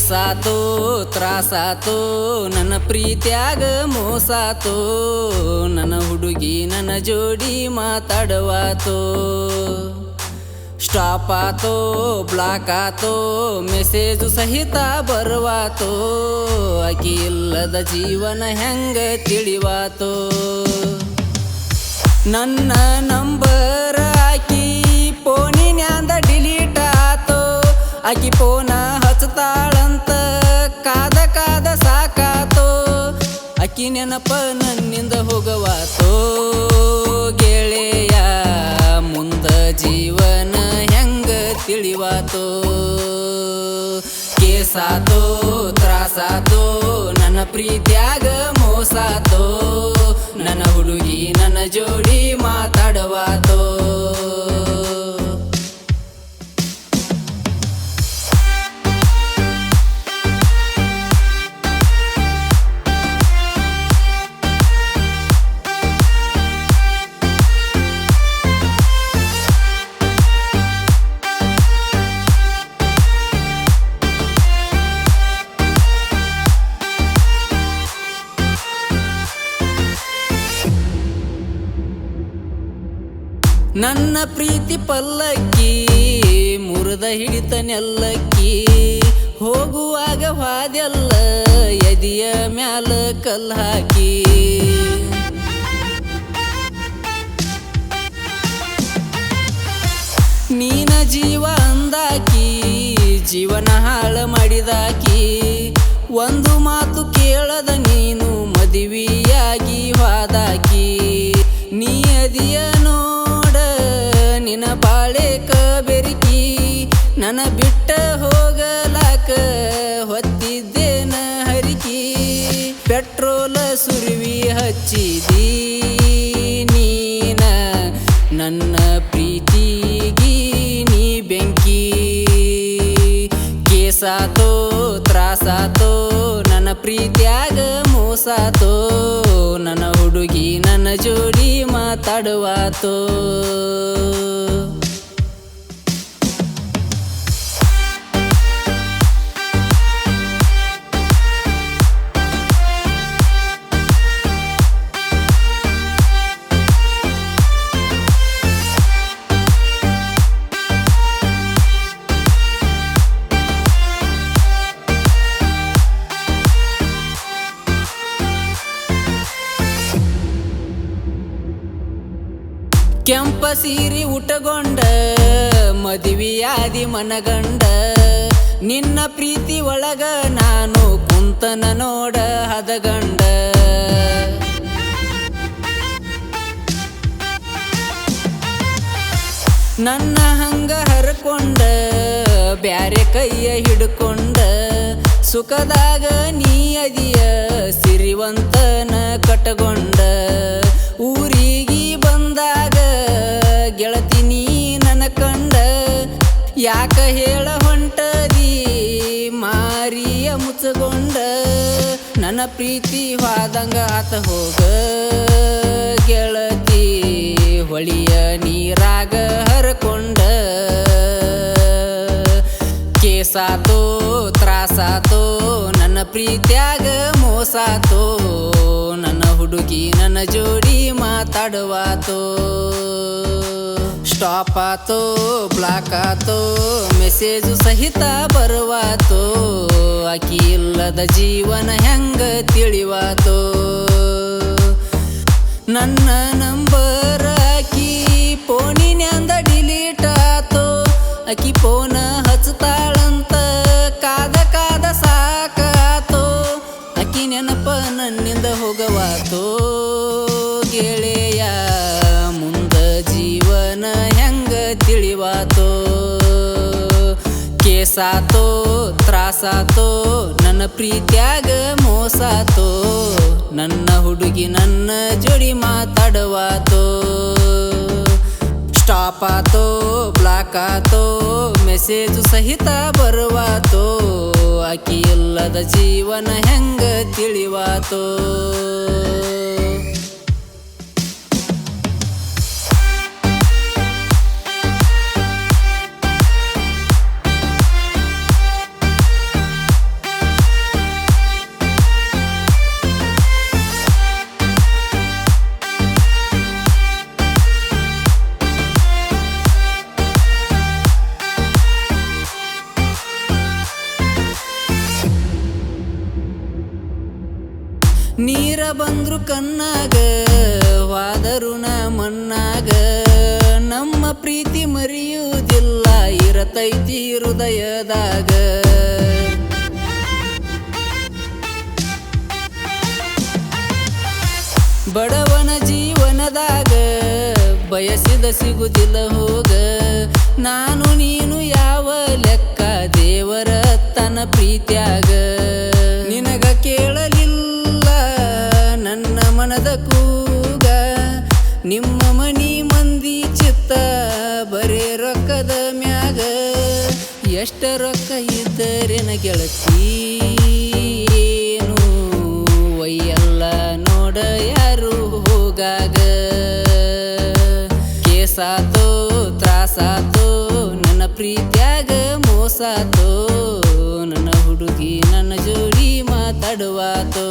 ಕೇಸಾತೋ ತ್ರಾಸಾತೋ ನನ್ನ ಪ್ರೀತ್ಯಾಗ ಮೋಸಾತೋ ನನ್ನ ಹುಡುಗಿ ನನ್ನ ಜೋಡಿ ಮಾತಾಡವಾತೋ ಸ್ಟಾಪ್ ಆತೋ ಬ್ಲಾಕ್ ಆತೋ ಮೆಸೇಜು ಸಹಿತ ಬರುವಾತೋ ಆಕಿ ಇಲ್ಲದ ಜೀವನ ಹೆಂಗ ತಿಳಿವಾತೋ ನನ್ನ ನಂಬರ್ ಆಕಿ ಫೋನಿನ್ಯಾಂದ ಡಿಲೀಟ್ ಆತೋ ಆಕಿ ಫೋನ ಹಚ್ಚತಾಳಂತ ಕಾದ ಕಾದ ಸಾಕಾತೋ ಆಕಿ ನೆನಪ ನನ್ನಿಂದ ಹೋಗವಾತೋ ಗೆಳೆಯ ಮುಂದ ಜೀವನ ಹೆಂಗ ತಿಳಿವಾತೋ ಕೇಸಾತೋ ತ್ರಾಸಾತೋ ನನ್ನ ಪ್ರೀತ್ಯಾಗ ಮೋಸಾತೋ ನನ್ನ ಹುಡುಗಿ ನನ್ನ ಜೋಡಿ ಮಾತಾಡವಾತೋ ನನ್ನ ಪ್ರೀತಿ ಪಲ್ಲಕ್ಕಿ ಮುರಿದ ಹಿಡಿತ ನೆಲ್ಲಕ್ಕಿ ಹೋಗುವಾಗ ಹಾದೆಲ್ಲ ಎದಿಯ ಮ್ಯಾಲ ಕಲ್ಲು ಹಾಕಿ ನೀನ ಜೀವ ಅಂದಾಕಿ ಜೀವನ ಹಾಳ ಮಾಡಿದಾಕಿ ಒಂದು ಮಾತು ಕೇಳದ ನೀನು ಮದುವೆಯಾಗಿ ಹೋದಾಕಿ ನೀ ಅದಿಯ ನಿನ ಬಾಳೆಕ ಬೆರಿಕಿ ನನ್ನ ಬಿಟ್ಟ ಹೋಗಲಾಕ ಹೊತ್ತಿದ್ದೇನ ಹರಿಕಿ ಪೆಟ್ರೋಲ ಸುರುವಿ ಹಚ್ಚಿದಿ ನೀನ ನನ್ನ ಪ್ರೀತಿಗಿ ನೀ ಬೆಂಕಿ ಕೇಸಾತೋ ತ್ರಾಸಾತೋ ನನ್ನ ಪ್ರೀತ್ಯಾಗ ಮೋಸಾತೋ ನನ್ನ ಹುಡುಗಿ ನನ್ನ ಜೋಡಿ ಮಾತಾಡುವಾತೋ ಕೆಂಪ ಸೀರಿ ಉಟಗೊಂಡ ಮದುವೆಯಾದಿ ಮನಗಂಡ ನಿನ್ನ ಪ್ರೀತಿ ಒಳಗ ನಾನು ಕುಂತನ ನೋಡ ಹದಗಂಡ ನನ್ನ ಹಂಗ ಹರಕೊಂಡ ಬ್ಯಾರೆ ಕೈಯ ಹಿಡ್ಕೊಂಡ ಸುಖದಾಗ ನೀ ಅದಿಯ ಸಿರಿವಂತನ ಕಟಗೊಂಡ ಊರಿಗೆ ಬಂದಾಗ ಗೆಳತಿ ನೀ ನನ್ನ ಕಂಡ ಯಾಕ ಹೇಳ ಹೊಂಟದಿ ಮಾರಿಯ ಮುಚ್ಚಗೊಂಡ ನನ್ನ ಪ್ರೀತಿ ಹೋದಂಗ ಆತ ಹೋಗ ಗೆಳತಿ ಹೊಳಿಯ ನೀರಾಗ ಹರಕೊಂಡ ಕೇಸಾತೋ ತ್ರಾಸಾತೋ ನನ್ನ ಪ್ರೀತ್ಯಾಗ ಮೋಸಾತೋ ನನ್ನ ಹುಡುಗಿ ನನ್ನ ಜೋಡಿ ಮಾತಾಡುವಾತೋ ಸ್ಟಾಪ್ ಆತೋ ಬ್ಲಾಕ್ ಆತೋ ಮೆಸೇಜು ಸಹಿತ ಬರುವಾತೋ ಆಕಿ ಇಲ್ಲದ ಜೀವನ ಹೆಂಗ ತಿಳಿವಾತೋ ನನ್ನ ನಂಬರ್ ಆಕಿ ಫೋನಿನ್ಯಾಂದ ಡಿಲೀಟ್ ಆತೋ ಆಕಿ ಫೋನ ಹಚ್ಚತಾಳಂತ ಕಾದ ಕಾದ ಸಾಕಾತೋ ಆಕಿ ನೆನಪ ನನ್ನಿಂದ ಹೋಗವಾತೋ ಗೆಳೆಯ ಮುಂದ ಜೀವನ ಹೆಂಗ ತಿಳಿವಾತೋ ಕೇಸಾತೋ ತ್ರಾಸಾತೋ ನನ್ನ ಪ್ರೀತ್ಯಾಗ ಮೋಸಾತೋ ನನ್ನ ಹುಡುಗಿ ನನ್ನ ಜೋಡಿ ಮಾತಾಡವಾತೋ ಸ್ಟಾಪ್ ಆತೋ ಬ್ಲಾಕ್ ಆತೋ ಮೆಸೇಜು ಸಹಿತ ಬರುವಾತೋ ಆಕಿ ಇಲ್ಲದ ಜೀವನ ಹೆಂಗ ತಿಳಿವಾತೋ ನೀರ ಬಂದ್ರು ಕಣ್ಣಾಗ ವಾದರು ನಾ ಮಣ್ಣಾಗ ನಮ್ಮ ಪ್ರೀತಿ ಮರೆಯುವುದಿಲ್ಲ ಇರತೈತಿ ಹೃದಯದಾಗ ಬಡವನ ಜೀವನದಾಗ ಬಯಸಿದ ಸಿಗುದಿಲ್ಲ ಹೋಗ ನಾನು ನೀನು ಯಾವ ಲೆಕ್ಕ ದೇವರ ತನ್ನ ಪ್ರೀತ್ಯಾಗ ನಿನಗ ಕೇಳಲಿಲ್ಲ ನನ್ನ ಮನದ ಕೂಗ ನಿಮ್ಮ ಮನಿ ಮಂದಿ ಚಿತ್ತ ಬರೇ ರೊಕ್ಕದ ಮ್ಯಾಗ ಎಷ್ಟ ರೊಕ್ಕ ಇದ್ದರೇನ ಗೆಳತಿ ಏನು ಒಯ್ಯಲ್ಲ ನೋಡ ಯಾರು ಹೋಗಾಗ ಕೇಸಾತೋ ತ್ರಾಸಾತೋ ನನ್ನ ಪ್ರೀತ್ಯಾಗ ಮೋಸಾತೋ ನನ್ನ ಹುಡುಗಿ ನನ್ನ ಜೋಡಿ ಮಾತಾಡುವಾತೋ